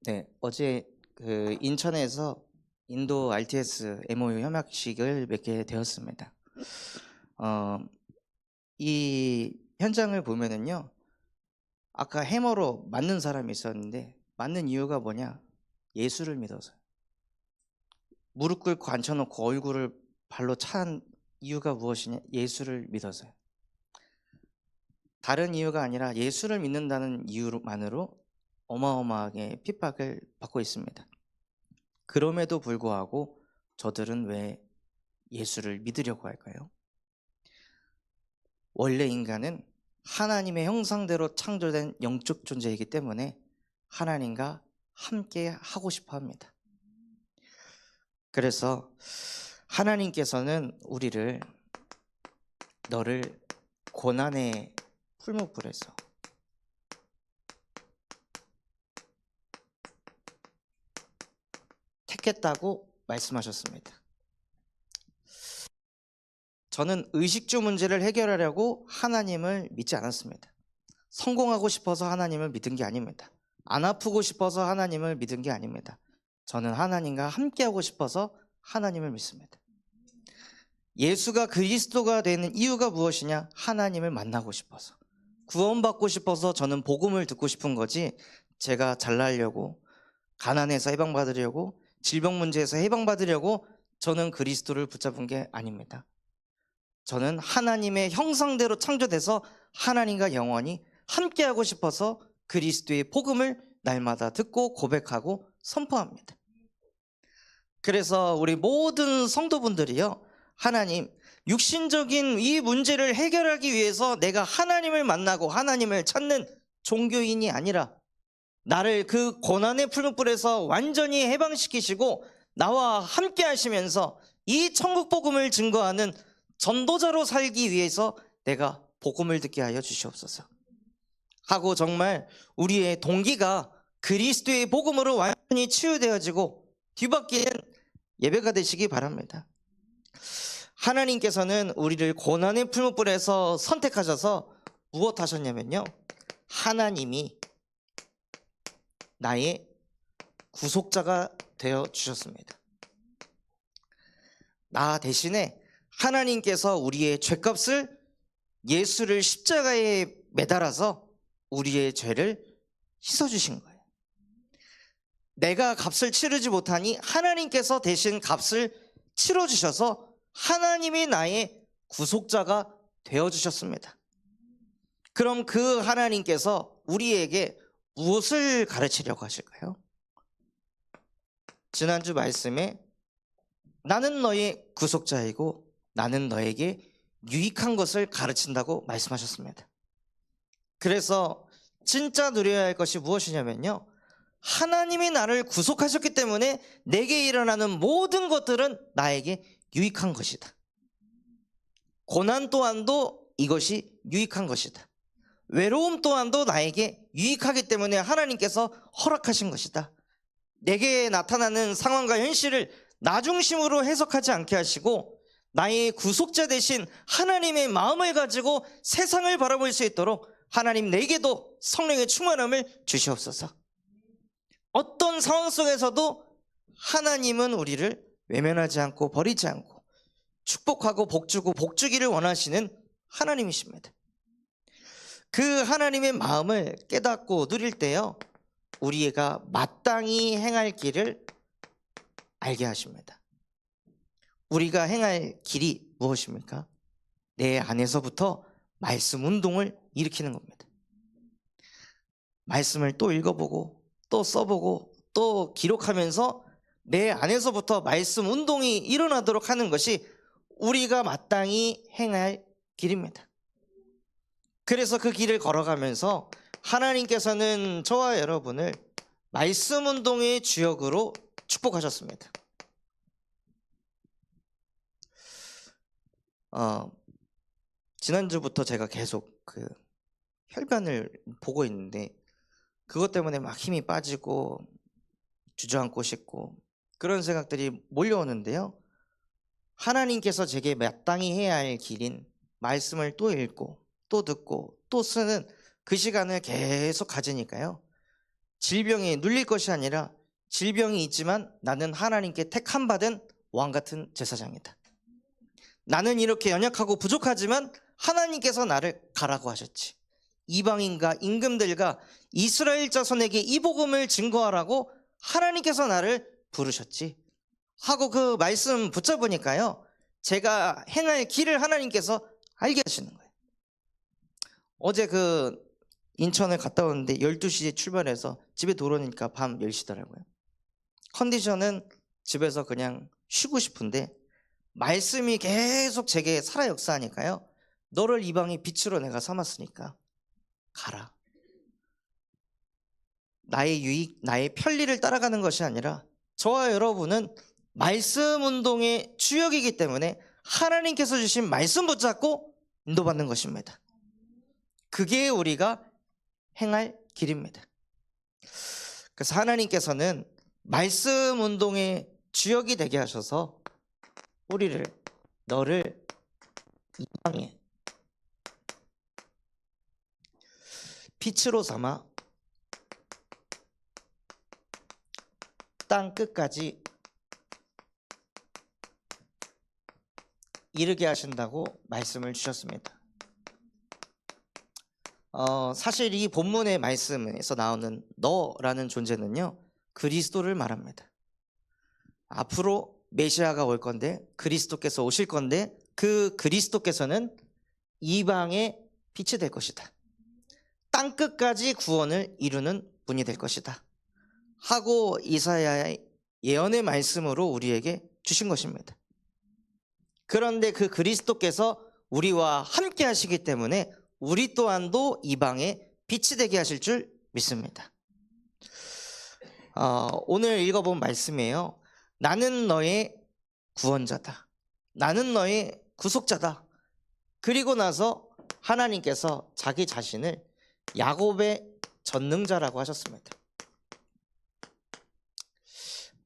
네, 어제 인천에서 인도 RTS MOU 협약식을 맺게 되었습니다. 어, 이 현장을 보면은요, 아까 해머로 맞는 사람이 있었는데 맞는 이유가 뭐냐? 예수를 믿어서 무릎 꿇고 앉혀놓고 얼굴을 발로 찬 이유가 무엇이냐? 예수를 믿어서요. 다른 이유가 아니라 예수를 믿는다는 이유만으로 어마어마하게 핍박을 받고 있습니다. 그럼에도 불구하고 저들은 왜 예수를 믿으려고 할까요? 원래 인간은 하나님의 형상대로 창조된 영적 존재이기 때문에 하나님과 함께 하고 싶어 합니다. 그래서 하나님께서는 우리를 너를 고난의 풀무불에서 택했다고 말씀하셨습니다. 저는 의식주 문제를 해결하려고 하나님을 믿지 않았습니다. 성공하고 싶어서 하나님을 믿은 게 아닙니다. 안 아프고 싶어서 하나님을 믿은 게 아닙니다. 저는 하나님과 함께하고 싶어서 하나님을 믿습니다. 예수가 그리스도가 되는 이유가 무엇이냐? 하나님을 만나고 싶어서, 구원받고 싶어서 저는 복음을 듣고 싶은 거지, 제가 잘나려고, 가난해서 해방받으려고, 질병 문제에서 해방받으려고 저는 그리스도를 붙잡은 게 아닙니다. 저는 하나님의 형상대로 창조돼서 하나님과 영원히 함께하고 싶어서 그리스도의 복음을 날마다 듣고 고백하고 선포합니다. 그래서 우리 모든 성도분들이요, 하나님, 육신적인 이 문제를 해결하기 위해서 내가 하나님을 만나고 하나님을 찾는 종교인이 아니라 나를 그 고난의 풀무불에서 완전히 해방시키시고 나와 함께 하시면서 이 천국 복음을 증거하는 전도자로 살기 위해서 내가 복음을 듣게 하여 주시옵소서 하고, 정말 우리의 동기가 그리스도의 복음으로 완전히 치유되어지고 뒤바뀌는 예배가 되시기 바랍니다. 하나님께서는 우리를 고난의 풀무불에서 선택하셔서 무엇 하셨냐면요, 하나님이 나의 구속자가 되어 주셨습니다. 나 대신에 하나님께서 우리의 죄값을, 예수를 십자가에 매달아서 우리의 죄를 씻어주신 거예요. 내가 값을 치르지 못하니 하나님께서 대신 값을 치러주셔서 하나님이 나의 구속자가 되어주셨습니다. 그럼 그 하나님께서 우리에게 무엇을 가르치려고 하실까요? 지난주 말씀에 나는 너의 구속자이고 나는 너에게 유익한 것을 가르친다고 말씀하셨습니다. 그래서 진짜 누려야 할 것이 무엇이냐면요, 하나님이 나를 구속하셨기 때문에 내게 일어나는 모든 것들은 나에게 유익한 것이다. 고난 또한도 이것이 유익한 것이다. 외로움 또한도 나에게 유익하기 때문에 하나님께서 허락하신 것이다. 내게 나타나는 상황과 현실을 나 중심으로 해석하지 않게 하시고 나의 구속자 대신 하나님의 마음을 가지고 세상을 바라볼 수 있도록 하나님 내게도 성령의 충만함을 주시옵소서. 어떤 상황 속에서도 하나님은 우리를 외면하지 않고 버리지 않고 축복하고 복주고 복주기를 원하시는 하나님이십니다. 그 하나님의 마음을 깨닫고 누릴 때요, 우리가 마땅히 행할 길을 알게 하십니다. 우리가 행할 길이 무엇입니까? 내 안에서부터 말씀 운동을 일으키는 겁니다. 말씀을 또 읽어보고 또 써보고 또 기록하면서 내 안에서부터 말씀 운동이 일어나도록 하는 것이 우리가 마땅히 행할 길입니다. 그래서 그 길을 걸어가면서 하나님께서는 저와 여러분을 말씀 운동의 주역으로 축복하셨습니다. 지난주부터 제가 계속 혈관을 보고 있는데 그것 때문에 막 힘이 빠지고 주저앉고 싶고 그런 생각들이 몰려오는데요, 하나님께서 제게 마땅히 해야 할 길인 말씀을 또 읽고 또 듣고 또 쓰는 그 시간을 계속 가지니까요, 질병에 눌릴 것이 아니라 질병이 있지만 나는 하나님께 택함받은 왕 같은 제사장이다. 나는 이렇게 연약하고 부족하지만 하나님께서 나를 가라고 하셨지. 이방인과 임금들과 이스라엘 자손에게 이 복음을 증거하라고 하나님께서 나를 부르셨지 하고 그 말씀 붙잡으니까요, 제가 행할 길을 하나님께서 알게 하시는 거예요. 어제 그 인천을 갔다 오는데 12시에 출발해서 집에 돌아오니까 밤 10시더라고요. 컨디션은 집에서 그냥 쉬고 싶은데 말씀이 계속 제게 살아 역사하니까요, 너를 이방의 빛으로 내가 삼았으니까 가라. 나의 유익, 나의 편리를 따라가는 것이 아니라 저와 여러분은 말씀 운동의 주역이기 때문에 하나님께서 주신 말씀 붙잡고 인도받는 것입니다. 그게 우리가 행할 길입니다. 그래서 하나님께서는 말씀 운동의 주역이 되게 하셔서 우리를, 너를 이방의 빛으로 삼아 땅 끝까지 이르게 하신다고 말씀을 주셨습니다. 사실 이 본문의 말씀에서 나오는 너라는 존재는요, 그리스도를 말합니다. 앞으로 메시아가 올 건데, 그리스도께서 오실 건데, 그 그리스도께서는 이방의 빛이 될 것이다. 땅 끝까지 구원을 이루는 분이 될 것이다 하고 이사야의 예언의 말씀으로 우리에게 주신 것입니다. 그런데 그 그리스도께서 우리와 함께 하시기 때문에 우리 또한도 이방의 빛이 되게 하실 줄 믿습니다. 오늘 읽어본 말씀이에요. 나는 너의 구원자다. 나는 너의 구속자다. 그리고 나서 하나님께서 자기 자신을 야곱의 전능자라고 하셨습니다.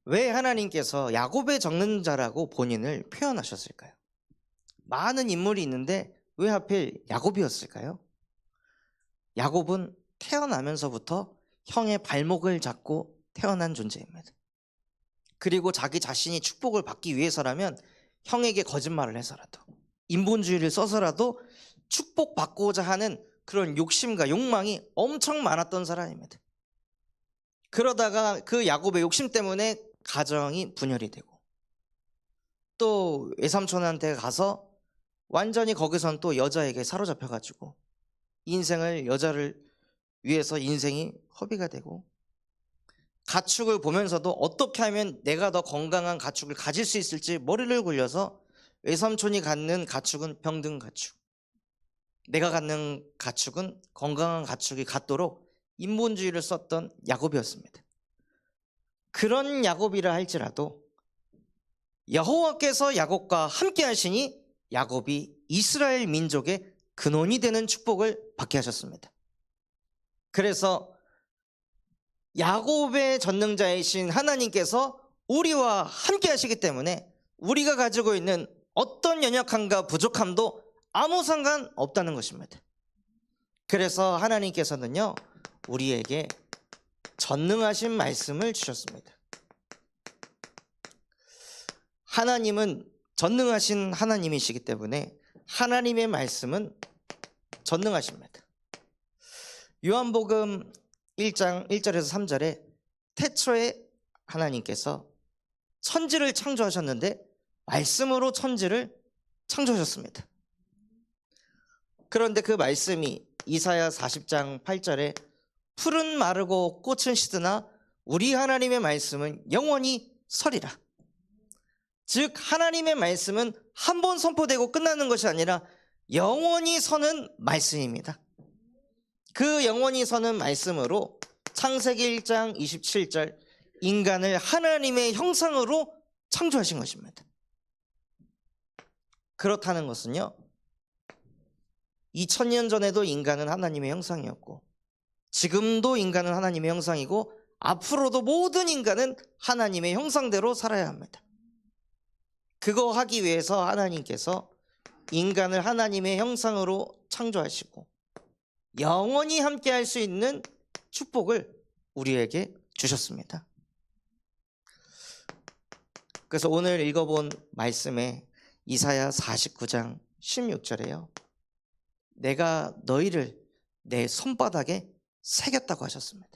왜 하나님께서 야곱의 전능자라고 본인을 표현하셨을까요? 많은 인물이 있는데 왜 하필 야곱이었을까요? 야곱은 태어나면서부터 형의 발목을 잡고 태어난 존재입니다. 그리고 자기 자신이 축복을 받기 위해서라면 형에게 거짓말을 해서라도, 인본주의를 써서라도 축복받고자 하는 그런 욕심과 욕망이 엄청 많았던 사람입니다. 그러다가 그 야곱의 욕심 때문에 가정이 분열이 되고, 또 외삼촌한테 가서 완전히 거기선 또 여자에게 사로잡혀가지고 인생을, 여자를 위해서 인생이 허비가 되고, 가축을 보면서도 어떻게 하면 내가 더 건강한 가축을 가질 수 있을지 머리를 굴려서 외삼촌이 갖는 가축은 병든 가축, 내가 갖는 가축은 건강한 가축이 갖도록 인본주의를 썼던 야곱이었습니다. 그런 야곱이라 할지라도 여호와께서 야곱과 함께 하시니 야곱이 이스라엘 민족의 근원이 되는 축복을 받게 하셨습니다. 그래서 야곱의 전능자이신 하나님께서 우리와 함께 하시기 때문에 우리가 가지고 있는 어떤 연약함과 부족함도 아무 상관없다는 것입니다. 그래서 하나님께서는요, 우리에게 전능하신 말씀을 주셨습니다. 하나님은 전능하신 하나님이시기 때문에 하나님의 말씀은 전능하십니다. 요한복음 1장 1절에서 3절에 태초에 하나님께서 천지를 창조하셨는데 말씀으로 천지를 창조하셨습니다. 그런데 그 말씀이 이사야 40장 8절에 풀은 마르고 꽃은 시드나 우리 하나님의 말씀은 영원히 서리라. 즉 하나님의 말씀은 한 번 선포되고 끝나는 것이 아니라 영원히 서는 말씀입니다. 그 영원히 서는 말씀으로 창세기 1장 27절 인간을 하나님의 형상으로 창조하신 것입니다. 그렇다는 것은요, 2000년 전에도 인간은 하나님의 형상이었고 지금도 인간은 하나님의 형상이고 앞으로도 모든 인간은 하나님의 형상대로 살아야 합니다. 그거 하기 위해서 하나님께서 인간을 하나님의 형상으로 창조하시고 영원히 함께 할 수 있는 축복을 우리에게 주셨습니다. 그래서 오늘 읽어본 말씀에 이사야 49장 16절에요. 내가 너희를 내 손바닥에 새겼다고 하셨습니다.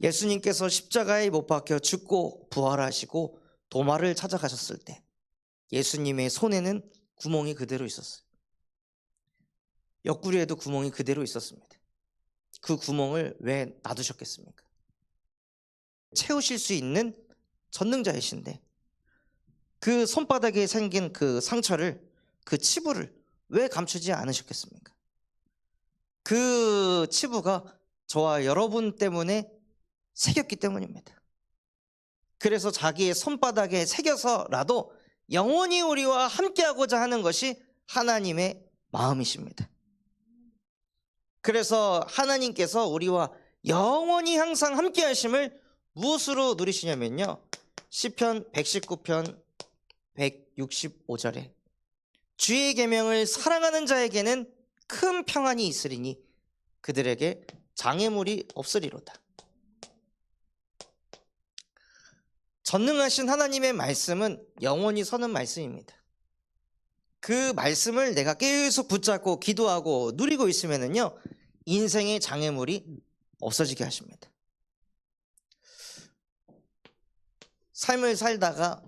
예수님께서 십자가에 못 박혀 죽고 부활하시고 도마를 찾아가셨을 때 예수님의 손에는 구멍이 그대로 있었어요. 옆구리에도 구멍이 그대로 있었습니다. 그 구멍을 왜 놔두셨겠습니까? 채우실 수 있는 전능자이신데 그 손바닥에 생긴 그 상처를, 그 치부를 왜 감추지 않으셨겠습니까? 그 치부가 저와 여러분 때문에 새겼기 때문입니다. 그래서 자기의 손바닥에 새겨서라도 영원히 우리와 함께하고자 하는 것이 하나님의 마음이십니다. 그래서 하나님께서 우리와 영원히 항상 함께하심을 무엇으로 누리시냐면요, 시편 119편 165절에 주의 계명을 사랑하는 자에게는 큰 평안이 있으리니 그들에게 장애물이 없으리로다. 전능하신 하나님의 말씀은 영원히 서는 말씀입니다. 그 말씀을 내가 계속 붙잡고 기도하고 누리고 있으면은요, 인생의 장애물이 없어지게 하십니다. 삶을 살다가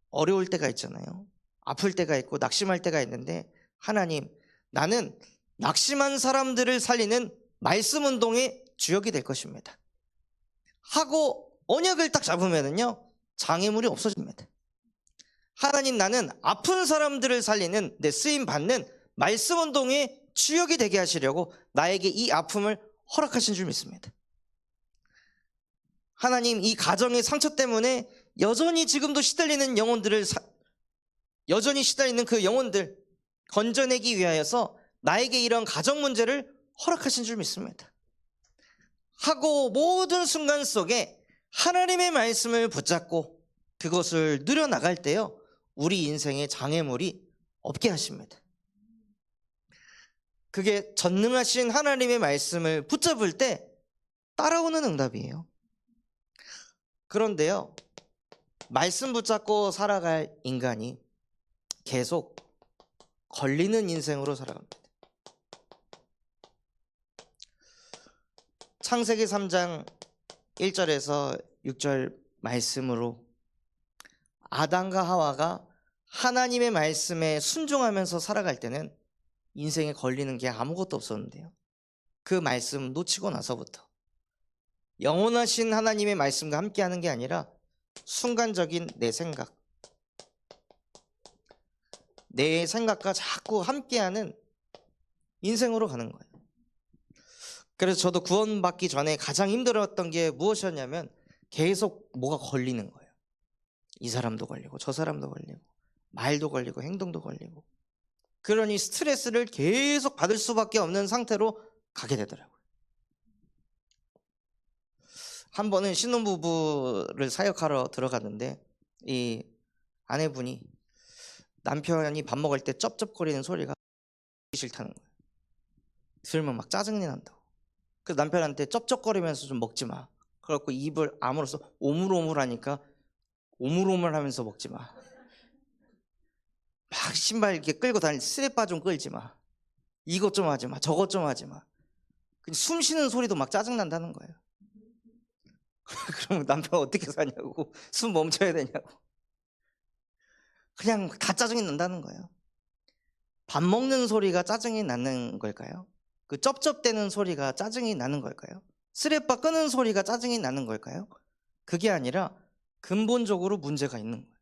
어려울 때가 있잖아요. 아플 때가 있고 낙심할 때가 있는데, 하나님, 나는 낙심한 사람들을 살리는 말씀 운동의 주역이 될 것입니다 하고 언약을 딱 잡으면은요, 장애물이 없어집니다. 하나님, 나는 아픈 사람들을 살리는 내 쓰임 받는 말씀 운동의 주역이 되게 하시려고 나에게 이 아픔을 허락하신 줄 믿습니다. 하나님, 이 가정의 상처 때문에 여전히 지금도 시달리는 영혼들을 여전히 시달리는 그 영혼들 건져내기 위하여서 나에게 이런 가정 문제를 허락하신 줄 믿습니다 하고 모든 순간 속에 하나님의 말씀을 붙잡고 그것을 누려나갈 때요, 우리 인생의 장애물이 없게 하십니다. 그게 전능하신 하나님의 말씀을 붙잡을 때 따라오는 응답이에요. 그런데요, 말씀 붙잡고 살아갈 인간이 계속 걸리는 인생으로 살아갑니다. 창세기 3장 1절에서 6절 말씀으로 아담과 하와가 하나님의 말씀에 순종하면서 살아갈 때는 인생에 걸리는 게 아무것도 없었는데요, 그 말씀 놓치고 나서부터 영원하신 하나님의 말씀과 함께하는 게 아니라 순간적인 내 생각과 자꾸 함께하는 인생으로 가는 거예요. 그래서 저도 구원받기 전에 가장 힘들었던 게 무엇이었냐면 계속 뭐가 걸리는 거예요. 이 사람도 걸리고 저 사람도 걸리고 말도 걸리고 행동도 걸리고, 그러니 스트레스를 계속 받을 수밖에 없는 상태로 가게 되더라고요. 한 번은 신혼부부를 사역하러 들어갔는데 이 아내분이 남편이 밥 먹을 때 쩝쩝거리는 소리가 싫다는 거예요. 들으면 막 짜증이 난다고. 그래서 남편한테 쩝쩝거리면서 좀 먹지 마. 그래갖고 입을 아무로써 오물오물하니까 오물오물 하면서 먹지 마. 막 신발 이렇게 끌고 다닐 때 스레빠 좀 끌지 마. 이것 좀 하지 마. 저것 좀 하지 마. 숨 쉬는 소리도 막 짜증난다는 거예요. 그러면 남편 어떻게 사냐고, 숨 멈춰야 되냐고. 그냥 다 짜증이 난다는 거예요. 밥 먹는 소리가 짜증이 나는 걸까요? 그 쩝쩝대는 소리가 짜증이 나는 걸까요? 스레빠 끄는 소리가 짜증이 나는 걸까요? 그게 아니라 근본적으로 문제가 있는 거예요.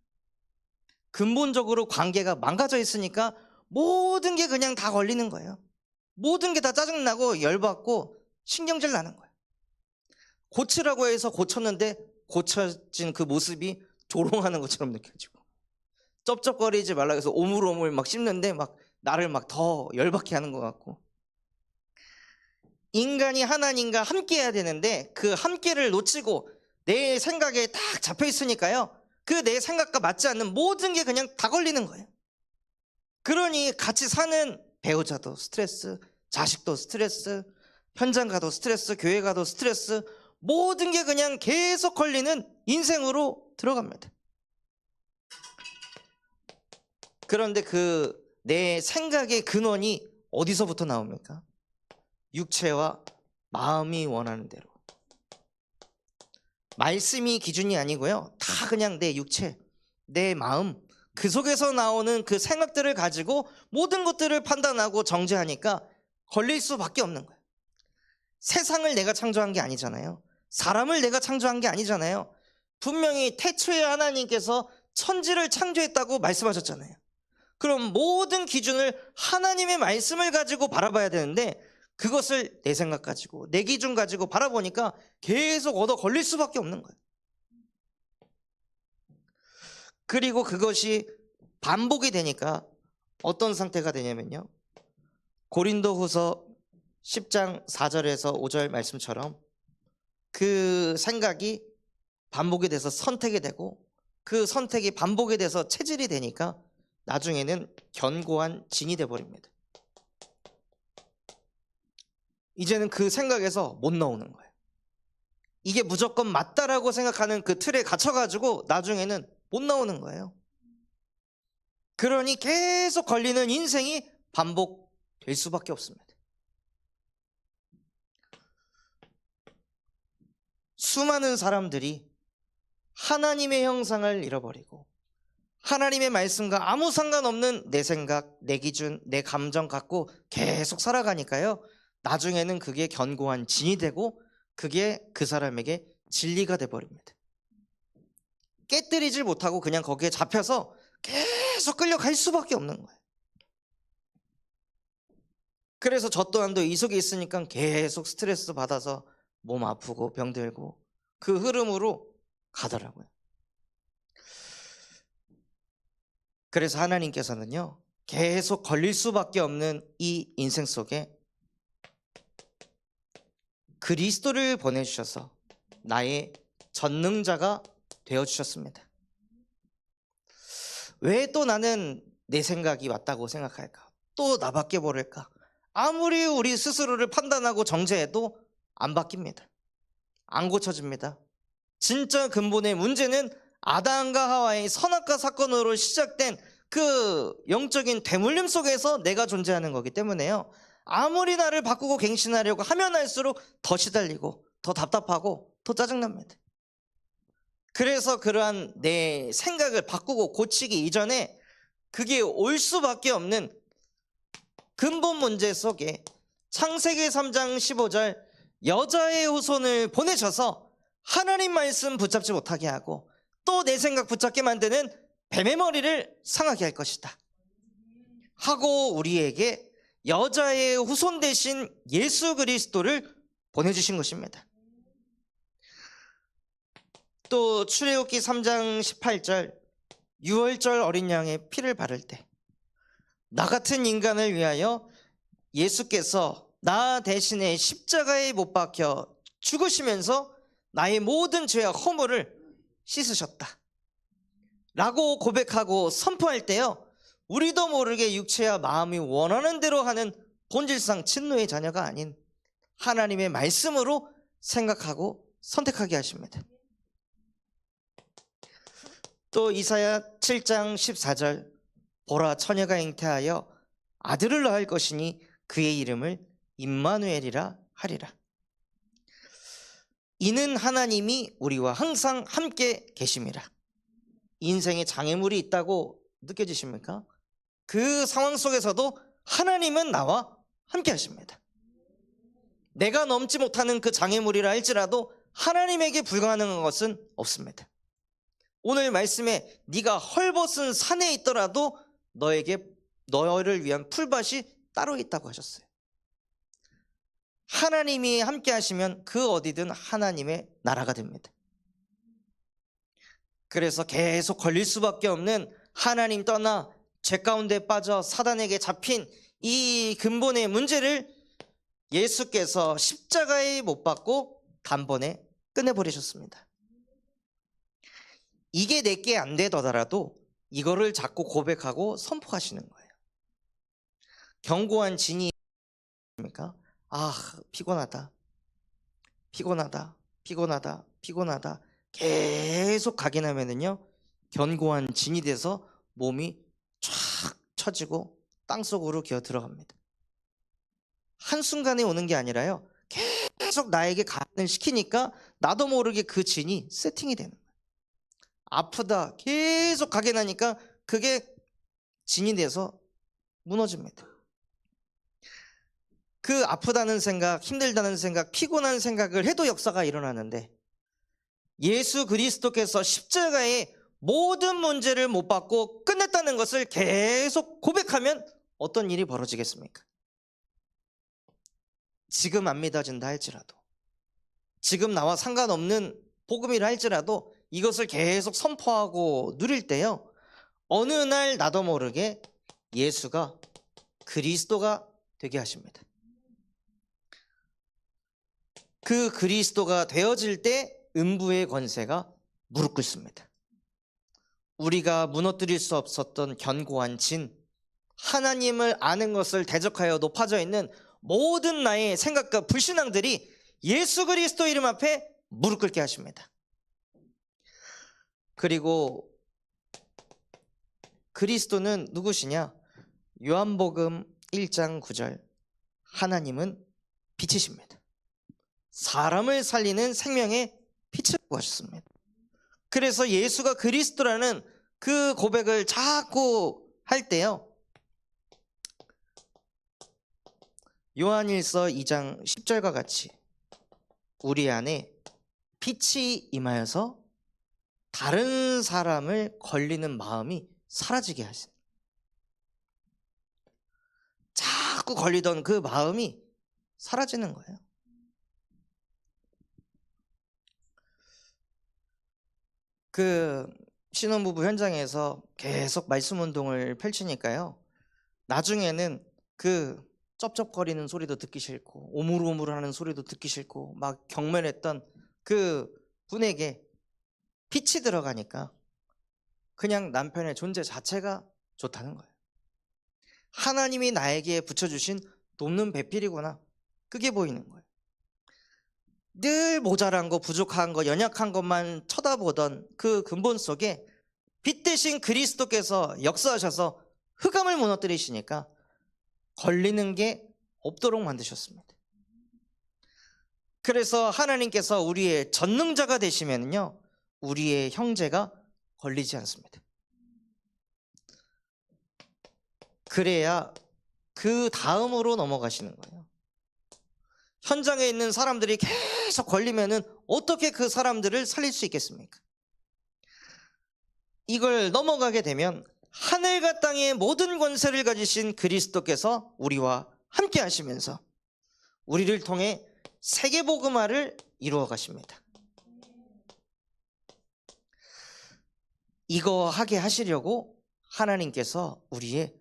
근본적으로 관계가 망가져 있으니까 모든 게 그냥 다 걸리는 거예요. 모든 게 다 짜증나고 열받고 신경질 나는 거예요. 고치라고 해서 고쳤는데 고쳐진 그 모습이 조롱하는 것처럼 느껴지고, 쩝쩝거리지 말라고 해서 오물오물 막 씹는데 막 나를 막 더 열받게 하는 것 같고, 인간이 하나님과 함께 해야 되는데 그 함께를 놓치고 내 생각에 딱 잡혀 있으니까요, 그 내 생각과 맞지 않는 모든 게 그냥 다 걸리는 거예요. 그러니 같이 사는 배우자도 스트레스, 자식도 스트레스, 현장 가도 스트레스, 교회 가도 스트레스, 모든 게 그냥 계속 걸리는 인생으로 들어갑니다. 그런데 그 내 생각의 근원이 어디서부터 나옵니까? 육체와 마음이 원하는 대로. 말씀이 기준이 아니고요. 다 그냥 내 육체, 내 마음, 그 속에서 나오는 그 생각들을 가지고 모든 것들을 판단하고 정죄하니까 걸릴 수밖에 없는 거예요. 세상을 내가 창조한 게 아니잖아요. 사람을 내가 창조한 게 아니잖아요. 분명히 태초에 하나님께서 천지를 창조했다고 말씀하셨잖아요. 그럼 모든 기준을 하나님의 말씀을 가지고 바라봐야 되는데 그것을 내 생각 가지고 내 기준 가지고 바라보니까 계속 얻어 걸릴 수밖에 없는 거예요. 그리고 그것이 반복이 되니까 어떤 상태가 되냐면요, 고린도후서 10장 4절에서 5절 말씀처럼 그 생각이 반복이 돼서 선택이 되고 그 선택이 반복이 돼서 체질이 되니까 나중에는 견고한 진이 돼버립니다. 이제는 그 생각에서 못 나오는 거예요. 이게 무조건 맞다라고 생각하는 그 틀에 갇혀가지고 나중에는 못 나오는 거예요. 그러니 계속 걸리는 인생이 반복될 수밖에 없습니다. 수많은 사람들이 하나님의 형상을 잃어버리고 하나님의 말씀과 아무 상관없는 내 생각, 내 기준, 내 감정 갖고 계속 살아가니까요, 나중에는 그게 견고한 진이 되고 그게 그 사람에게 진리가 돼버립니다. 깨뜨리질 못하고 그냥 거기에 잡혀서 계속 끌려갈 수밖에 없는 거예요. 그래서 저 또한도 이 속에 있으니까 계속 스트레스 받아서 몸 아프고 병들고 그 흐름으로 가더라고요. 그래서 하나님께서는요, 계속 걸릴 수밖에 없는 이 인생 속에 그리스도를 보내주셔서 나의 전능자가 되어주셨습니다. 왜 또 나는 내 생각이 맞다고 생각할까? 또 나밖에 모를까? 아무리 우리 스스로를 판단하고 정죄해도 안 바뀝니다. 안 고쳐집니다. 진짜 근본의 문제는 아담과 하와의 선악과 사건으로 시작된 그 영적인 대물림 속에서 내가 존재하는 거기 때문에요, 아무리 나를 바꾸고 갱신하려고 하면 할수록 더 시달리고 더 답답하고 더 짜증납니다. 그래서 그러한 내 생각을 바꾸고 고치기 이전에 그게 올 수밖에 없는 근본 문제 속에 창세기 3장 15절 여자의 후손을 보내셔서 하나님 말씀 붙잡지 못하게 하고 또 내 생각 붙잡게 만드는 뱀의 머리를 상하게 할 것이다 하고 우리에게 여자의 후손 대신 예수 그리스도를 보내주신 것입니다. 또 출애굽기 3장 18절 유월절 어린 양의 피를 바를 때 나 같은 인간을 위하여 예수께서 나 대신에 십자가에 못 박혀 죽으시면서 나의 모든 죄와 허물을 씻으셨다 라고 고백하고 선포할 때요, 우리도 모르게 육체와 마음이 원하는 대로 하는 본질상 진노의 자녀가 아닌 하나님의 말씀으로 생각하고 선택하게 하십니다. 또 이사야 7장 14절 보라 처녀가 잉태하여 아들을 낳을 것이니 그의 이름을 임마누엘이라 하리라. 이는 하나님이 우리와 항상 함께 계심이라. 인생에 장애물이 있다고 느껴지십니까? 그 상황 속에서도 하나님은 나와 함께 하십니다. 내가 넘지 못하는 그 장애물이라 할지라도 하나님에게 불가능한 것은 없습니다. 오늘 말씀에 네가 헐벗은 산에 있더라도 너를 위한 풀밭이 따로 있다고 하셨어요. 하나님이 함께 하시면 그 어디든 하나님의 나라가 됩니다. 그래서 계속 걸릴 수밖에 없는 하나님 떠나 죄 가운데 빠져 사단에게 잡힌 이 근본의 문제를 예수께서 십자가에 못 박고 단번에 끝내버리셨습니다. 이게 내게 안 되더라도 이거를 자꾸 고백하고 선포하시는 거예요. 견고한 진이 입니까? 아, 피곤하다. 피곤하다. 피곤하다. 피곤하다. 계속 각인하면은요, 견고한 진이 돼서 몸이 쫙 처지고 땅속으로 기어 들어갑니다. 한순간에 오는 게 아니라요, 계속 나에게 각인을 시키니까 나도 모르게 그 진이 세팅이 되는 거예요. 아프다. 계속 각인하니까 그게 진이 돼서 무너집니다. 그 아프다는 생각, 힘들다는 생각, 피곤한 생각을 해도 역사가 일어나는데, 예수 그리스도께서 십자가에 모든 문제를 못 받고 끝냈다는 것을 계속 고백하면 어떤 일이 벌어지겠습니까? 지금 안 믿어진다 할지라도, 지금 나와 상관없는 복음이라 할지라도 이것을 계속 선포하고 누릴 때요, 어느 날 나도 모르게 예수가 그리스도가 되게 하십니다. 그 그리스도가 되어질 때 음부의 권세가 무릎 꿇습니다. 우리가 무너뜨릴 수 없었던 견고한 진, 하나님을 아는 것을 대적하여 높아져 있는 모든 나의 생각과 불신앙들이 예수 그리스도 이름 앞에 무릎 꿇게 하십니다. 그리고 그리스도는 누구시냐? 요한복음 1장 9절, 하나님은 빛이십니다. 사람을 살리는 생명의 빛이라고 하셨습니다. 그래서 예수가 그리스도라는 그 고백을 자꾸 할 때요, 요한일서 2장 10절과 같이 우리 안에 빛이 임하여서 다른 사람을 걸리는 마음이 사라지게 하신, 자꾸 걸리던 그 마음이 사라지는 거예요. 그 신혼부부 현장에서 계속 말씀 운동을 펼치니까요, 나중에는 그 쩝쩝거리는 소리도 듣기 싫고 오물오물하는 소리도 듣기 싫고 막 경멸했던 그 분에게 빛이 들어가니까 그냥 남편의 존재 자체가 좋다는 거예요. 하나님이 나에게 붙여주신 돕는 배필이구나, 그게 보이는 거예요. 늘 모자란 거, 부족한 거, 연약한 것만 쳐다보던 그 근본 속에 빛 대신 그리스도께서 역사하셔서 흑암을 무너뜨리시니까 걸리는 게 없도록 만드셨습니다. 그래서 하나님께서 우리의 전능자가 되시면요, 우리의 형제가 걸리지 않습니다. 그래야 그 다음으로 넘어가시는 거예요. 현장에 있는 사람들이 계속 걸리면은 어떻게 그 사람들을 살릴 수 있겠습니까? 이걸 넘어가게 되면 하늘과 땅의 모든 권세를 가지신 그리스도께서 우리와 함께 하시면서 우리를 통해 세계복음화를 이루어 가십니다. 이거 하게 하시려고 하나님께서 우리의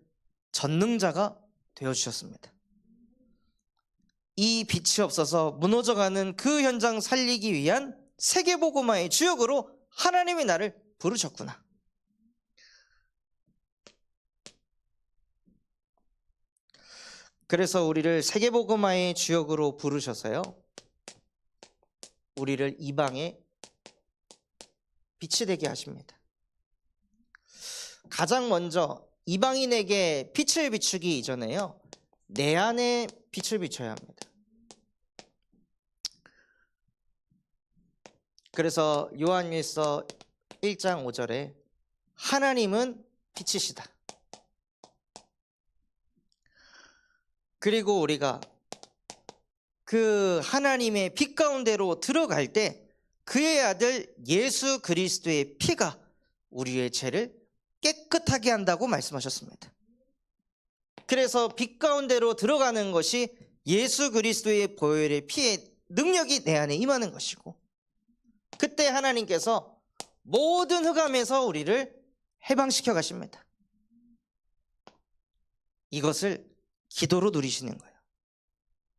전능자가 되어주셨습니다. 이 빛이 없어서 무너져가는 그 현장 살리기 위한 세계복음화의 주역으로 하나님이 나를 부르셨구나. 그래서 우리를 세계복음화의 주역으로 부르셔서요, 우리를 이방의 빛이 되게 하십니다. 가장 먼저 이방인에게 빛을 비추기 이전에요, 내 안에 빛을 비춰야 합니다. 그래서 요한일서 1장 5절에 하나님은 빛이시다. 그리고 우리가 그 하나님의 빛 가운데로 들어갈 때 그의 아들 예수 그리스도의 피가 우리의 죄를 깨끗하게 한다고 말씀하셨습니다. 그래서 빛 가운데로 들어가는 것이 예수 그리스도의 보혈의 피의 능력이 내 안에 임하는 것이고, 그때 하나님께서 모든 흑암에서 우리를 해방시켜 가십니다. 이것을 기도로 누리시는 거예요.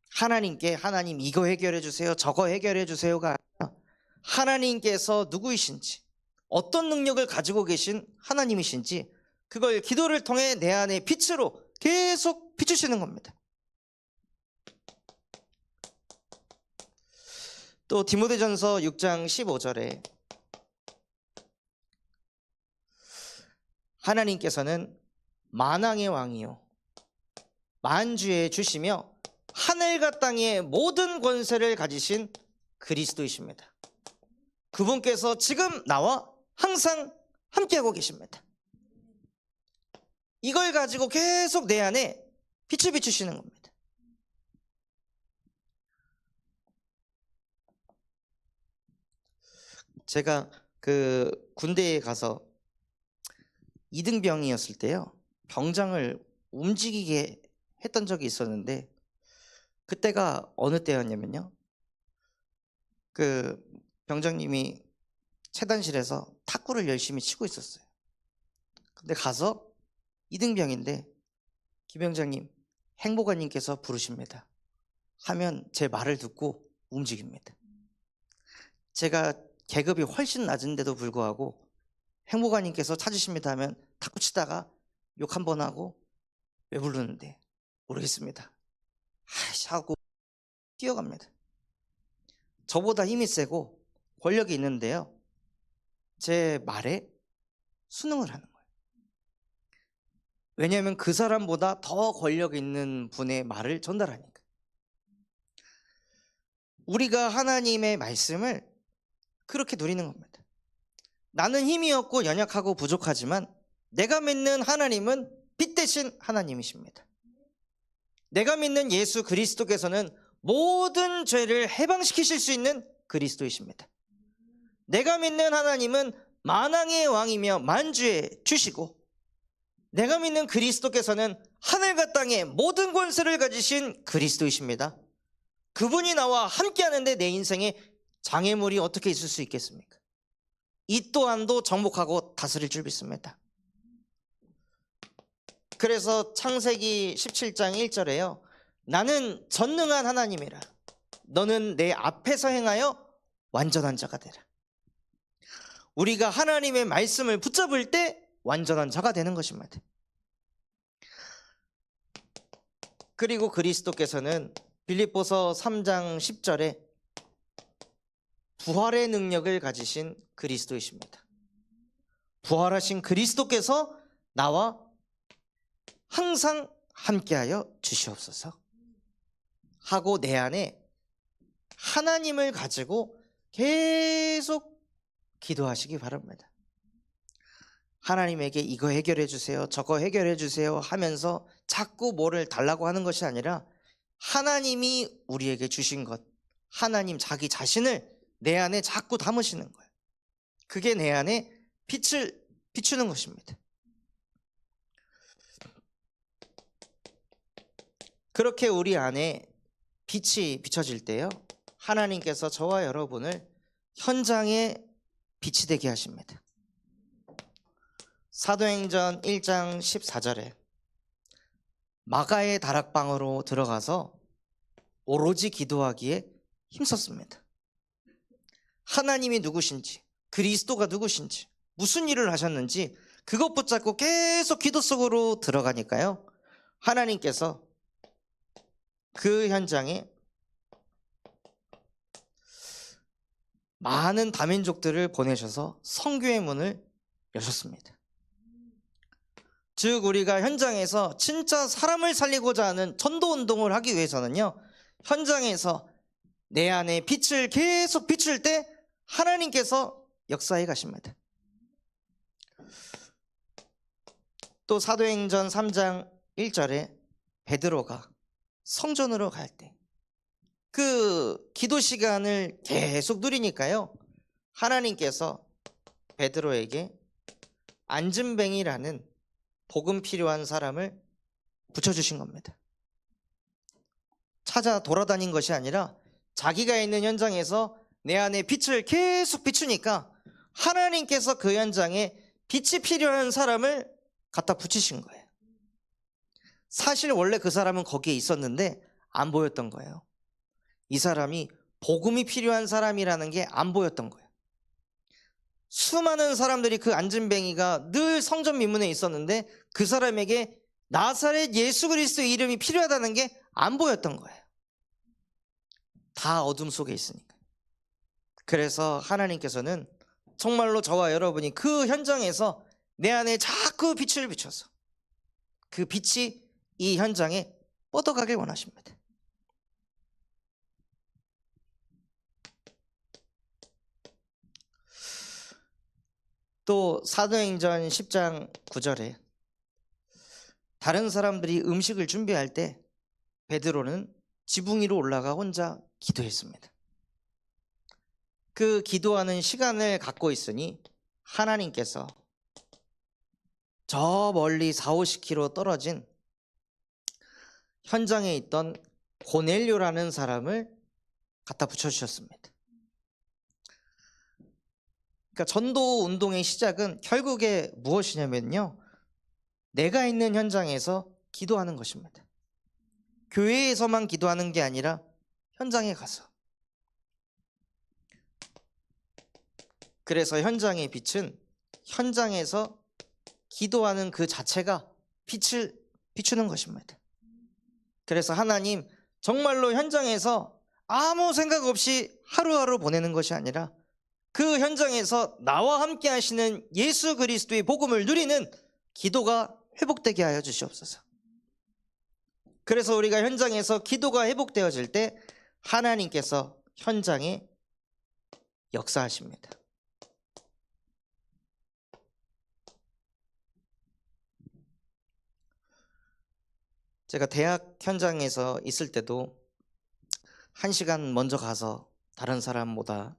하나님께 하나님 이거 해결해 주세요, 저거 해결해 주세요가 아니라 하나님께서 누구이신지, 어떤 능력을 가지고 계신 하나님이신지 그걸 기도를 통해 내 안에 빛으로 계속 비추시는 겁니다. 또 디모데전서 6장 15절에 하나님께서는 만왕의 왕이요 만주에 주시며 하늘과 땅의 모든 권세를 가지신 그리스도이십니다. 그분께서 지금 나와 항상 함께하고 계십니다. 이걸 가지고 계속 내 안에 빛을 비추시는 겁니다. 제가 그 군대에 가서 이등병이었을 때요, 병장을 움직이게 했던 적이 있었는데, 그때가 어느 때였냐면요, 그 병장님이 체단실에서 탁구를 열심히 치고 있었어요. 근데 가서 이등병인데 김병장님, 행보관님께서 부르십니다 하면 제 말을 듣고 움직입니다. 제가 계급이 훨씬 낮은데도 불구하고 행보관님께서 찾으십니다 하면 탁구 치다가 욕 한 번 하고 왜 부르는데 모르겠습니다 하고 뛰어갑니다. 저보다 힘이 세고 권력이 있는데요, 제 말에 순응을 하는 거예요. 왜냐하면 그 사람보다 더 권력 있는 분의 말을 전달하니까. 우리가 하나님의 말씀을 그렇게 누리는 겁니다. 나는 힘이 없고 연약하고 부족하지만 내가 믿는 하나님은 빛 대신 하나님이십니다. 내가 믿는 예수 그리스도께서는 모든 죄를 해방시키실 수 있는 그리스도이십니다. 내가 믿는 하나님은 만왕의 왕이며 만주의 주시고, 내가 믿는 그리스도께서는 하늘과 땅의 모든 권세를 가지신 그리스도이십니다. 그분이 나와 함께하는데 내 인생에 장애물이 어떻게 있을 수 있겠습니까? 이 또한도 정복하고 다스릴 줄 믿습니다. 그래서 창세기 17장 1절에요, 나는 전능한 하나님이라 너는 내 앞에서 행하여 완전한 자가 되라. 우리가 하나님의 말씀을 붙잡을 때 완전한 자가 되는 것입니다. 그리고 그리스도께서는 빌립보서 3장 10절에 부활의 능력을 가지신 그리스도이십니다. 부활하신 그리스도께서 나와 항상 함께하여 주시옵소서 하고 내 안에 하나님을 가지고 계속 기도하시기 바랍니다. 하나님에게 이거 해결해 주세요, 저거 해결해 주세요 하면서 자꾸 뭐를 달라고 하는 것이 아니라 하나님이 우리에게 주신 것, 하나님 자기 자신을 내 안에 자꾸 담으시는 거예요. 그게 내 안에 빛을 비추는 것입니다. 그렇게 우리 안에 빛이 비춰질 때요, 하나님께서 저와 여러분을 현장에 빛이 되게 하십니다. 사도행전 1장 14절에 마가의 다락방으로 들어가서 오로지 기도하기에 힘썼습니다. 하나님이 누구신지, 그리스도가 누구신지, 무슨 일을 하셨는지 그것 붙잡고 계속 기도 속으로 들어가니까요, 하나님께서 그 현장에 많은 다민족들을 보내셔서 선교의 문을 여셨습니다. 즉 우리가 현장에서 진짜 사람을 살리고자 하는 전도운동을 하기 위해서는요, 현장에서 내 안에 빛을 계속 비출 때 하나님께서 역사해 가십니다. 또 사도행전 3장 1절에 베드로가 성전으로 갈 때 그 기도 시간을 계속 누리니까요, 하나님께서 베드로에게 안진뱅이라는 복음 필요한 사람을 붙여주신 겁니다. 찾아 돌아다닌 것이 아니라 자기가 있는 현장에서 내 안에 빛을 계속 비추니까 하나님께서 그 현장에 빛이 필요한 사람을 갖다 붙이신 거예요. 사실 원래 그 사람은 거기에 있었는데 안 보였던 거예요. 이 사람이 복음이 필요한 사람이라는 게 안 보였던 거예요. 수많은 사람들이 그 안진뱅이가 늘 성전 미문에 있었는데 그 사람에게 나사렛 예수 그리스도의 이름이 필요하다는 게 안 보였던 거예요. 다 어둠 속에 있으니까. 그래서 하나님께서는 정말로 저와 여러분이 그 현장에서 내 안에 자꾸 빛을 비춰서 그 빛이 이 현장에 뻗어가길 원하십니다. 또 사도행전 10장 9절에 다른 사람들이 음식을 준비할 때 베드로는 지붕 위로 올라가 혼자 기도했습니다. 그 기도하는 시간을 갖고 있으니 하나님께서 저 멀리 40-50km 떨어진 현장에 있던 고넬료라는 사람을 갖다 붙여주셨습니다. 그러니까 전도 운동의 시작은 결국에 무엇이냐면요, 내가 있는 현장에서 기도하는 것입니다. 교회에서만 기도하는 게 아니라 현장에 가서. 그래서 현장의 빛은 현장에서 기도하는 그 자체가 빛을 비추는 것입니다. 그래서 하나님 정말로 현장에서 아무 생각 없이 하루하루 보내는 것이 아니라 그 현장에서 나와 함께 하시는 예수 그리스도의 복음을 누리는 기도가 회복되게 하여 주시옵소서. 그래서 우리가 현장에서 기도가 회복되어질 때 하나님께서 현장에 역사하십니다. 제가 대학 현장에서 있을 때도 1시간 먼저 가서 다른 사람보다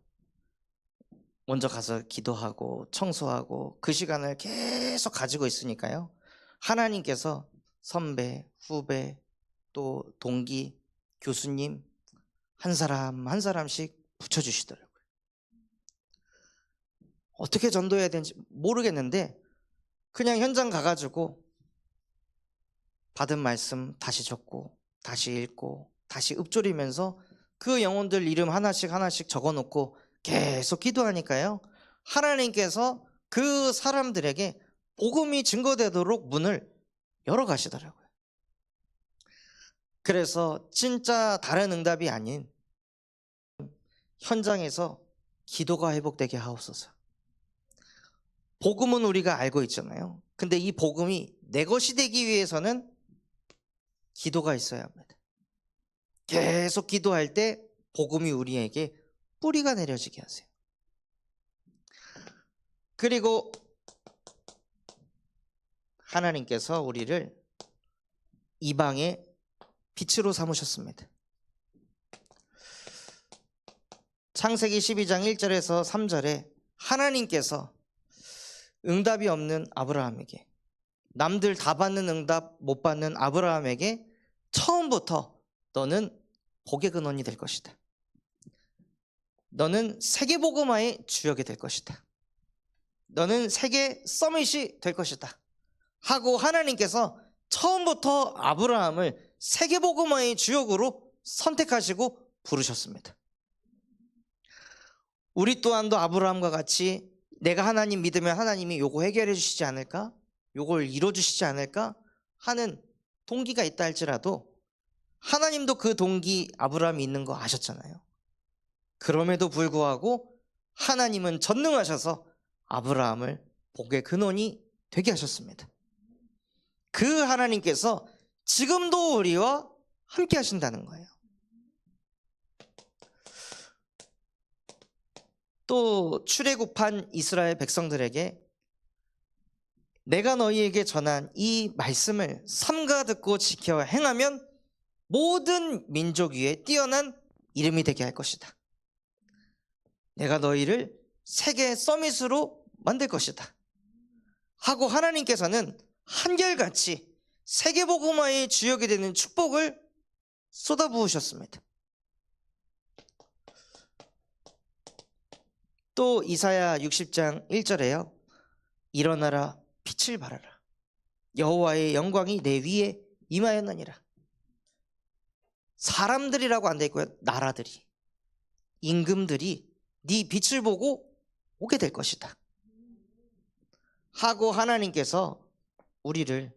먼저 가서 기도하고 청소하고 그 시간을 계속 가지고 있으니까요, 하나님께서 선배, 후배, 또 동기, 교수님 한 사람 한 사람씩 붙여주시더라고요. 어떻게 전도해야 되는지 모르겠는데 그냥 현장 가가지고 받은 말씀 다시 적고 다시 읽고 다시 읊조리면서 그 영혼들 이름 하나씩 하나씩 적어놓고 계속 기도하니까요, 하나님께서 그 사람들에게 복음이 증거되도록 문을 열어가시더라고요. 그래서 진짜 다른 응답이 아닌 현장에서 기도가 회복되게 하옵소서. 복음은 우리가 알고 있잖아요. 근데 이 복음이 내 것이 되기 위해서는 기도가 있어야 합니다. 계속 기도할 때 복음이 우리에게 뿌리가 내려지게 하세요. 그리고 하나님께서 우리를 이방의 빛으로 삼으셨습니다. 창세기 12장 1절에서 3절에 하나님께서 응답이 없는 아브라함에게, 남들 다 받는 응답 못 받는 아브라함에게 처음부터 너는 복의 근원이 될 것이다. 너는 세계 복음화의 주역이 될 것이다. 너는 세계 서밋이 될 것이다 하고 하나님께서 처음부터 아브라함을 세계 복음화의 주역으로 선택하시고 부르셨습니다. 우리 또한도 아브라함과 같이 내가 하나님 믿으면 하나님이 요거 해결해 주시지 않을까? 요걸 이뤄 주시지 않을까? 하는 동기가 있다 할지라도 하나님도 그 동기 아브라함이 있는 거 아셨잖아요. 그럼에도 불구하고 하나님은 전능하셔서 아브라함을 복의 근원이 되게 하셨습니다. 그 하나님께서 지금도 우리와 함께 하신다는 거예요. 또 출애굽한 이스라엘 백성들에게 내가 너희에게 전한 이 말씀을 삼가 듣고 지켜 행하면 모든 민족 위에 뛰어난 이름이 되게 할 것이다. 내가 너희를 세계 서밋으로 만들 것이다 하고 하나님께서는 한결같이 세계복음화의 주역이 되는 축복을 쏟아부으셨습니다. 또 이사야 60장 1절에요. 일어나라 빛을 발하라. 여호와의 영광이 내 위에 임하였느니라. 사람들이라고 안 돼 있고요. 나라들이, 임금들이 네 빛을 보고 오게 될 것이다 하고 하나님께서 우리를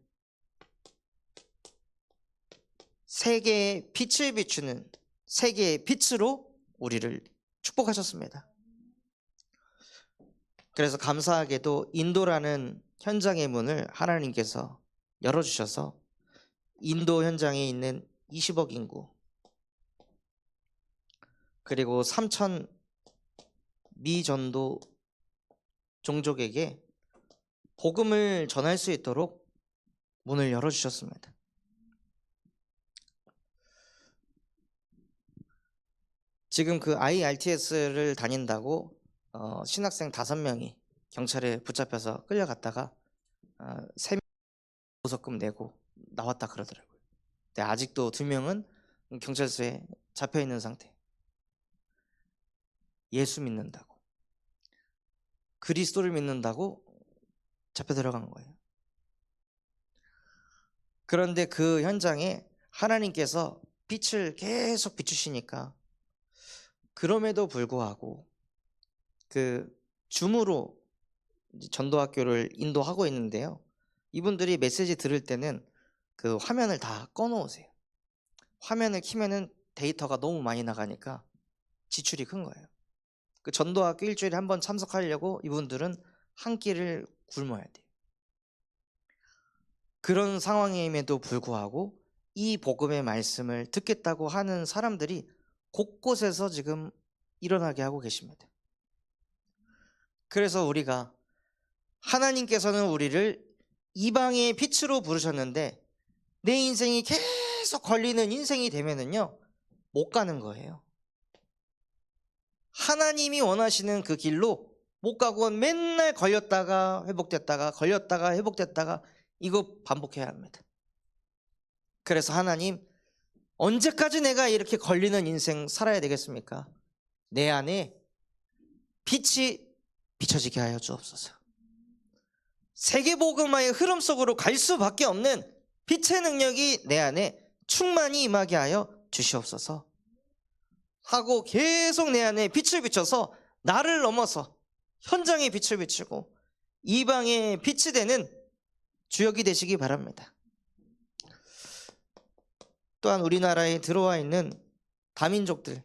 세계의 빛을 비추는 세계의 빛으로 우리를 축복하셨습니다. 그래서 감사하게도 인도라는 현장의 문을 하나님께서 열어주셔서 인도 현장에 있는 20억 인구 그리고 3천 미전도 종족에게 복음을 전할 수 있도록 문을 열어주셨습니다. 지금 그 IRTS를 다닌다고 신학생 5명이 경찰에 붙잡혀서 끌려갔다가 3명 보석금 내고 나왔다 그러더라고요. 근데 아직도 2명은 경찰서에 잡혀 있는 상태. 예수 믿는다고, 그리스도를 믿는다고 잡혀 들어간 거예요. 그런데 그 현장에 하나님께서 빛을 계속 비추시니까 그럼에도 불구하고 그 줌으로 전도학교를 인도하고 있는데요. 이분들이 메시지 들을 때는 그 화면을 다 꺼놓으세요. 화면을 키면은 데이터가 너무 많이 나가니까 지출이 큰 거예요. 그 전도학교 일주일에 한 번 참석하려고 이분들은 한 끼를 굶어야 돼요. 그런 상황임에도 불구하고 이 복음의 말씀을 듣겠다고 하는 사람들이 곳곳에서 지금 일어나게 하고 계십니다. 그래서 우리가 하나님께서는 우리를 이방의 빛으로 부르셨는데 내 인생이 계속 걸리는 인생이 되면은요 못 가는 거예요. 하나님이 원하시는 그 길로 못 가고 맨날 걸렸다가 회복됐다가 걸렸다가 회복됐다가 이거 반복해야 합니다. 그래서 하나님, 언제까지 내가 이렇게 걸리는 인생 살아야 되겠습니까? 내 안에 빛이 비춰지게 하여 주옵소서. 세계복음화의 흐름 속으로 갈 수밖에 없는 빛의 능력이 내 안에 충만히 임하게 하여 주시옵소서 하고 계속 내 안에 빛을 비춰서 나를 넘어서 현장에 빛을 비추고 이방의 빛이 되는 주역이 되시기 바랍니다. 또한 우리나라에 들어와 있는 다민족들,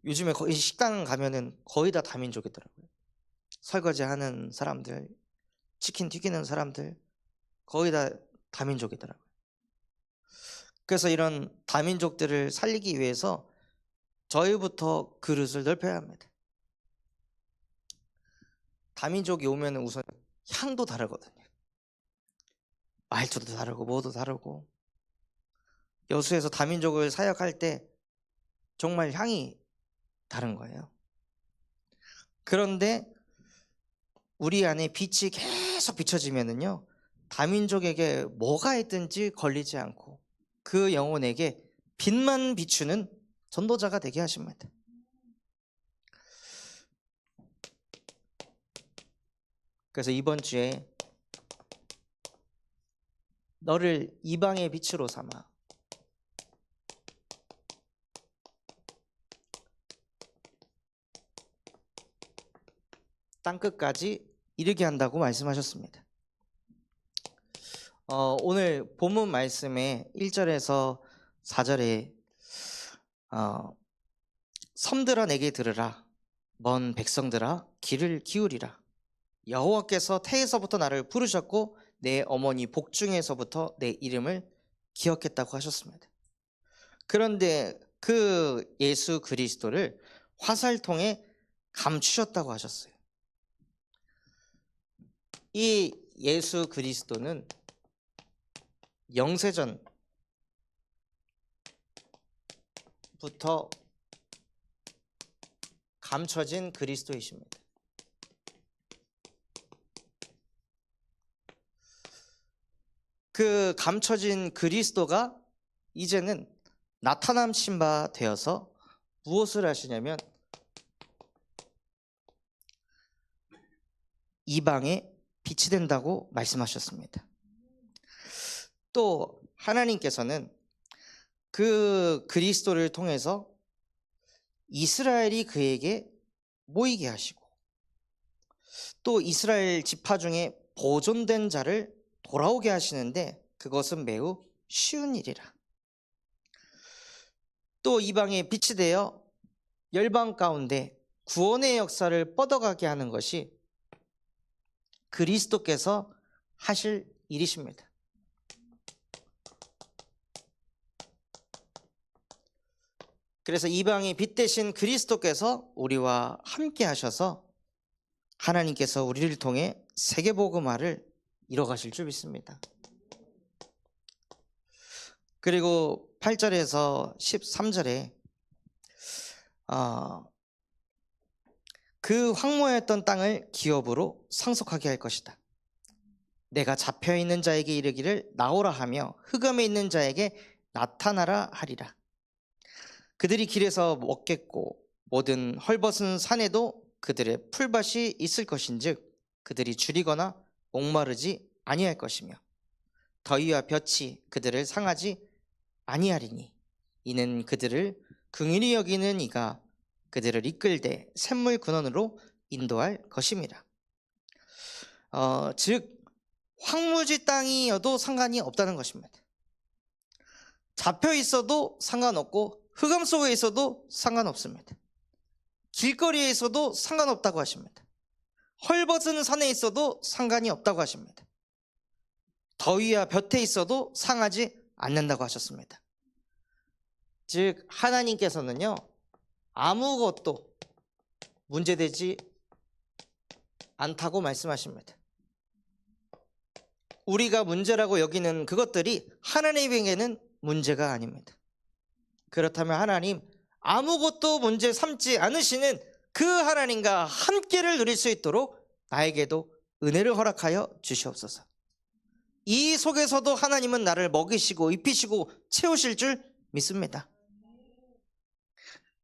요즘에 거의 식당 가면은 거의 다 다민족이더라고요. 설거지하는 사람들, 치킨 튀기는 사람들 거의 다 다민족이더라고요. 그래서 이런 다민족들을 살리기 위해서 저희부터 그릇을 넓혀야 합니다. 다민족이 오면 우선 향도 다르거든요. 말투도 다르고 뭐도 다르고. 여수에서 다민족을 사역할 때 정말 향이 다른 거예요. 그런데 우리 안에 빛이 계속 비춰지면은요 다민족에게 뭐가 있든지 걸리지 않고 그 영혼에게 빛만 비추는 전도자가 되게 하십니다. 그래서 이번 주에 너를 이방의 빛으로 삼아 땅끝까지 이르게 한다고 말씀하셨습니다. 오늘 본문 말씀의 1절에서 4절에 섬들아 내게 들으라, 먼 백성들아 귀를 기울이라. 여호와께서 태에서부터 나를 부르셨고 내 어머니 복중에서부터 내 이름을 기억했다고 하셨습니다. 그런데 그 예수 그리스도를 화살통에 감추셨다고 하셨어요. 이 예수 그리스도는 영세전부터 감춰진 그리스도이십니다. 그 감춰진 그리스도가 이제는 나타남신 바 되어서 무엇을 하시냐면 이방에 빛이 된다고 말씀하셨습니다. 또 하나님께서는 그 그리스도를 통해서 이스라엘이 그에게 모이게 하시고 또 이스라엘 지파 중에 보존된 자를 돌아오게 하시는데 그것은 매우 쉬운 일이라. 또 이방에 빛이 되어 열방 가운데 구원의 역사를 뻗어가게 하는 것이 그리스도께서 하실 일이십니다. 그래서 이방의 빛 대신 그리스도께서 우리와 함께 하셔서 하나님께서 우리를 통해 세계복음화를 이뤄가실 줄 믿습니다. 그리고 8절에서 13절에 그 황무했던 땅을 기업으로 상속하게 할 것이다. 내가 잡혀있는 자에게 이르기를 나오라 하며 흑암에 있는 자에게 나타나라 하리라. 그들이 길에서 먹겠고 모든 헐벗은 산에도 그들의 풀밭이 있을 것인즉 그들이 줄이거나 목마르지 아니할 것이며 더위와 볕이 그들을 상하지 아니하리니 이는 그들을 긍휼히 여기는 이가 그들을 이끌되 샘물 근원으로 인도할 것임이라. 즉 황무지 땅이어도 상관이 없다는 것입니다. 잡혀 있어도 상관없고 흑암 속에 있어도 상관없습니다. 길거리에 있어도 상관없다고 하십니다. 헐벗은 산에 있어도 상관이 없다고 하십니다. 더위와 볕에 있어도 상하지 않는다고 하셨습니다. 즉 하나님께서는요 아무것도 문제되지 않다고 말씀하십니다. 우리가 문제라고 여기는 그것들이 하나님에게는 문제가 아닙니다. 그렇다면 하나님 아무것도 문제 삼지 않으시는 그 하나님과 함께를 누릴 수 있도록 나에게도 은혜를 허락하여 주시옵소서. 이 속에서도 하나님은 나를 먹이시고 입히시고 채우실 줄 믿습니다.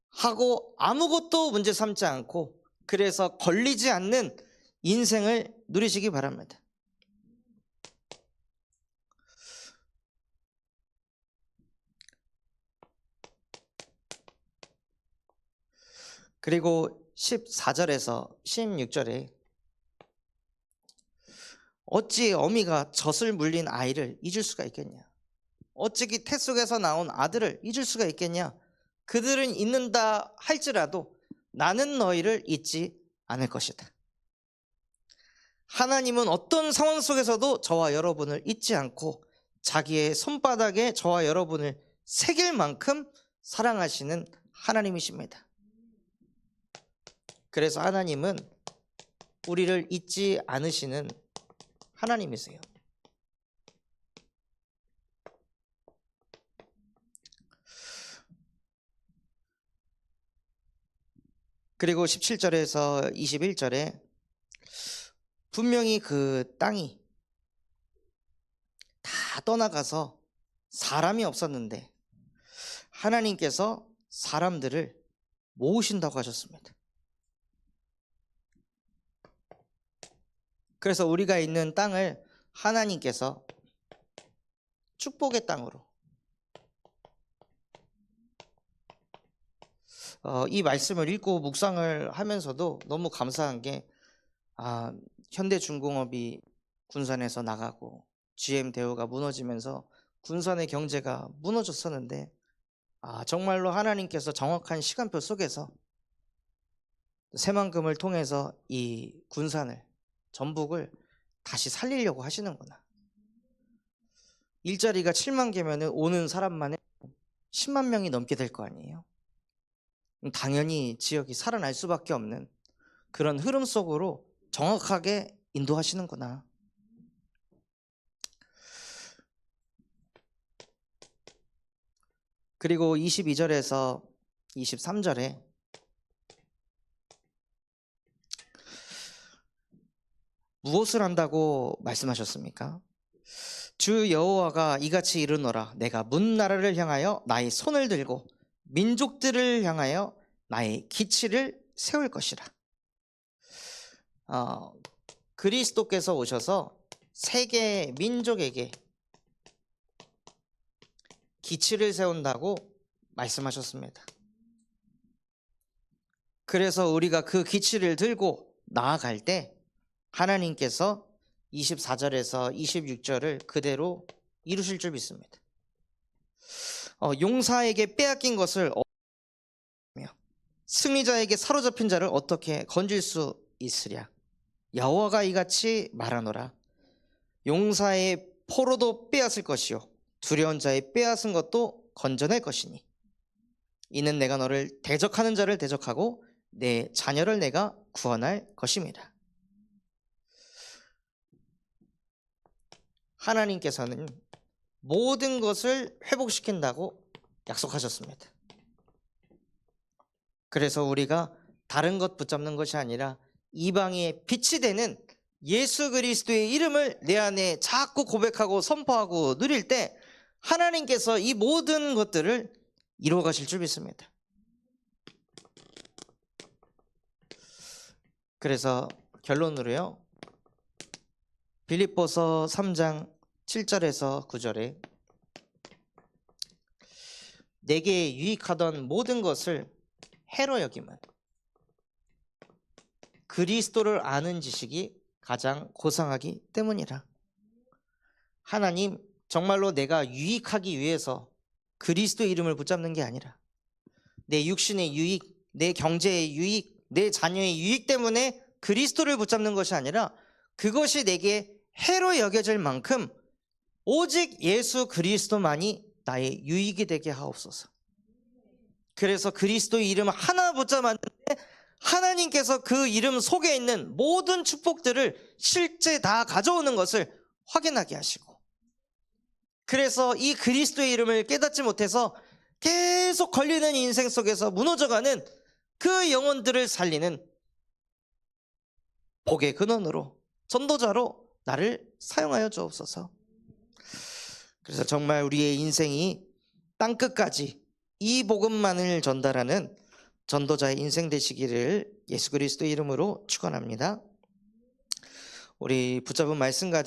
하고 아무것도 문제 삼지 않고 그래서 걸리지 않는 인생을 누리시기 바랍니다. 그리고 14절에서 16절에 어찌 어미가 젖을 물린 아이를 잊을 수가 있겠냐? 어찌 태 속에서 나온 아들을 잊을 수가 있겠냐? 그들은 잊는다 할지라도 나는 너희를 잊지 않을 것이다. 하나님은 어떤 상황 속에서도 저와 여러분을 잊지 않고 자기의 손바닥에 저와 여러분을 새길 만큼 사랑하시는 하나님이십니다. 그래서 하나님은 우리를 잊지 않으시는 하나님이세요. 그리고 17절에서 21절에 분명히 그 땅이 다 떠나가서 사람이 없었는데 하나님께서 사람들을 모으신다고 하셨습니다. 그래서 우리가 있는 땅을 하나님께서 축복의 땅으로 이 말씀을 읽고 묵상을 하면서도 너무 감사한 게 현대중공업이 군산에서 나가고 GM대우가 무너지면서 군산의 경제가 무너졌었는데 정말로 하나님께서 정확한 시간표 속에서 새만금을 통해서 이 군산을 전북을 다시 살리려고 하시는구나. 일자리가 7만 개면 오는 사람만 10만 명이 넘게 될 거 아니에요. 당연히 지역이 살아날 수밖에 없는 그런 흐름 속으로 정확하게 인도하시는구나. 그리고 22절에서 23절에 무엇을 한다고 말씀하셨습니까? 주 여호와가 이같이 이르노라. 내가 문 나라를 향하여 나의 손을 들고 민족들을 향하여 나의 기치를 세울 것이라. 그리스도께서 오셔서 세계 민족에게 기치를 세운다고 말씀하셨습니다. 그래서 우리가 그 기치를 들고 나아갈 때 하나님께서 24절에서 26절을 그대로 이루실 줄 믿습니다. 용사에게 빼앗긴 것을 승리자에게 사로잡힌 자를 어떻게 건질 수 있으랴. 여호와가 이같이 말하노라. 용사의 포로도 빼앗을 것이요 두려운 자의 빼앗은 것도 건져낼 것이니 이는 내가 너를 대적하는 자를 대적하고 내 자녀를 내가 구원할 것임이라. 하나님께서는 모든 것을 회복시킨다고 약속하셨습니다. 그래서 우리가 다른 것 붙잡는 것이 아니라 이방의 빛이 되는 예수 그리스도의 이름을 내 안에 자꾸 고백하고 선포하고 누릴 때 하나님께서 이 모든 것들을 이루어 가실 줄 믿습니다. 그래서 결론으로요, 빌립보서 3장 7절에서 9절에 내게 유익하던 모든 것을 해로 여김은 그리스도를 아는 지식이 가장 고상하기 때문이라. 하나님, 정말로 내가 유익하기 위해서 그리스도 이름을 붙잡는 게 아니라 내 육신의 유익, 내 경제의 유익, 내 자녀의 유익 때문에 그리스도를 붙잡는 것이 아니라 그것이 내게 해로 여겨질 만큼 오직 예수 그리스도만이 나의 유익이 되게 하옵소서. 그래서 그리스도의 이름 하나 붙잡았는데 하나님께서 그 이름 속에 있는 모든 축복들을 실제 다 가져오는 것을 확인하게 하시고, 그래서 이 그리스도의 이름을 깨닫지 못해서 계속 걸리는 인생 속에서 무너져가는 그 영혼들을 살리는 복의 근원으로, 전도자로 나를 사용하여 주옵소서. 그래서 정말 우리의 인생이 땅끝까지 이 복음만을 전달하는 전도자의 인생 되시기를 예수 그리스도의 이름으로 축원합니다. 우리 붙잡은 말씀 가지고